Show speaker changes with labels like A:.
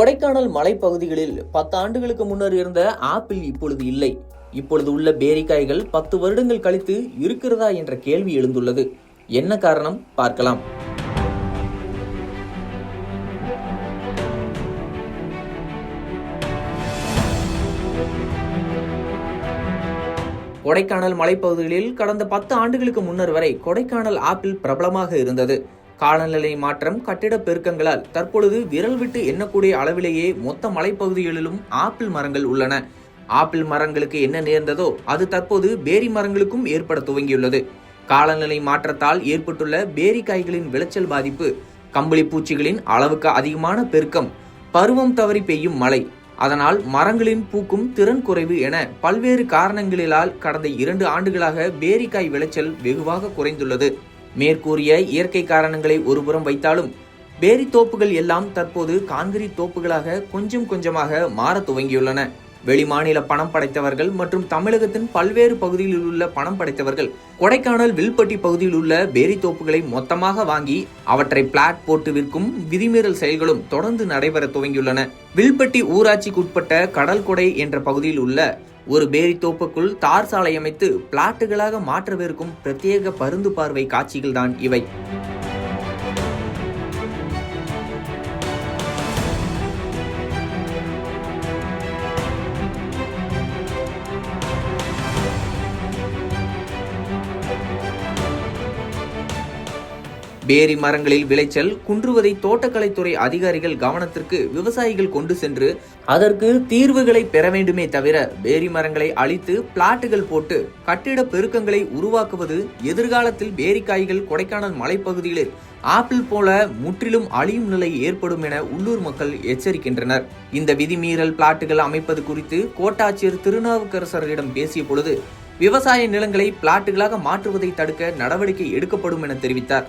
A: கொடைக்கானல் மலைப்பகுதிகளில் 10 ஆண்டுகளுக்கு முன்னர் இருந்த ஆப்பிள் இப்பொழுது இல்லை. இப்பொழுது உள்ள பேரிக்காய்கள் 10 வருடங்கள் கழித்து இருக்கிறதா என்ற கேள்வி எழுந்துள்ளது. என்ன காரணம் பார்க்கலாம். கொடைக்கானல் மலைப்பகுதிகளில் கடந்த 10 ஆண்டுகளுக்கு முன்னர் வரை கொடைக்கானல் ஆப்பிள் பிரபலமாக இருந்தது. காலநிலை மாற்றம், கட்டிட பெருக்கங்களால் தற்பொழுது விரல் விட்டு எண்ணக்கூடிய அளவிலேயே மொத்த மலைப்பகுதிகளிலும் ஆப்பிள் மரங்கள் உள்ளன. ஆப்பிள் மரங்களுக்கு என்ன நேர்ந்ததோ அது தற்போது பேரி மரங்களுக்கும் ஏற்பட துவங்கியுள்ளது. காலநிலை மாற்றத்தால் ஏற்பட்டுள்ள பேரிக்காய்களின் விளைச்சல் பாதிப்பு, கம்பளி பூச்சிகளின் அளவுக்கு அதிகமான பெருக்கம், பருவம் தவறி பெய்யும் மழை, அதனால் மரங்களின் பூக்கும் திறன் குறைவு என பல்வேறு காரணங்களால் கடந்த 2 ஆண்டுகளாக பேரிக்காய் விளைச்சல் வெகுவாக குறைந்துள்ளது. மேற்கூறிய இயற்கை காரணங்களை ஒருபுறம் வைத்தாலும் பேரி தோப்புகள் எல்லாம் தற்போது கான்கிரீட் தோப்புகளாக கொஞ்சம் கொஞ்சமாக மாற துவங்கியுள்ளன. வெளிமாநில பணம் படைத்தவர்கள் மற்றும் தமிழகத்தின் பல்வேறு பகுதிகளில் உள்ள பணம் படைத்தவர்கள் கொடைக்கானல் வில்பட்டி பகுதியில் உள்ள பேரி தோப்புகளை மொத்தமாக வாங்கி அவற்றை பிளாட் போட்டு விற்கும் விதிமீறல் செயல்களும் தொடர்ந்து நடைபெற துவங்கியுள்ளன. வில்பட்டி ஊராட்சிக்குட்பட்ட கடல்கொடை என்ற பகுதியில் உள்ள ஒரு பேரி தோப்புக்குள் தார் சாலை அமைத்து பிளாட்டுகளாக மாற்றவிருக்கும் பிரத்யேக பருந்து பார்வை காட்சிகள் தான் இவை. பேரி மரங்களில் விளைச்சல் குன்றுவதை தோட்டக்கலைத்துறை அதிகாரிகள் கவனத்திற்கு விவசாயிகள் கொண்டு சென்று அதற்கு தீர்வுகளை பெற வேண்டுமே தவிர பேரி மரங்களை அழித்து பிளாட்டுகள் போட்டு கட்டிட பெருக்கங்களை உருவாக்குவது எதிர்காலத்தில் பேரிக்காய்கள் கொடைக்கானல் மலைப்பகுதிகளில் ஆப்பிள் போல முற்றிலும் அழியும் நிலை ஏற்படும் என உள்ளூர் மக்கள் எச்சரிக்கின்றனர். இந்த விதிமீறல் பிளாட்டுகள் அமைப்பது குறித்து கோட்டாட்சியர் திருநாவுக்கரசரிடம் பேசிய பொழுது விவசாய நிலங்களை பிளாட்டுகளாக மாற்றுவதை தடுக்க நடவடிக்கை எடுக்கப்படும் என தெரிவித்தார்.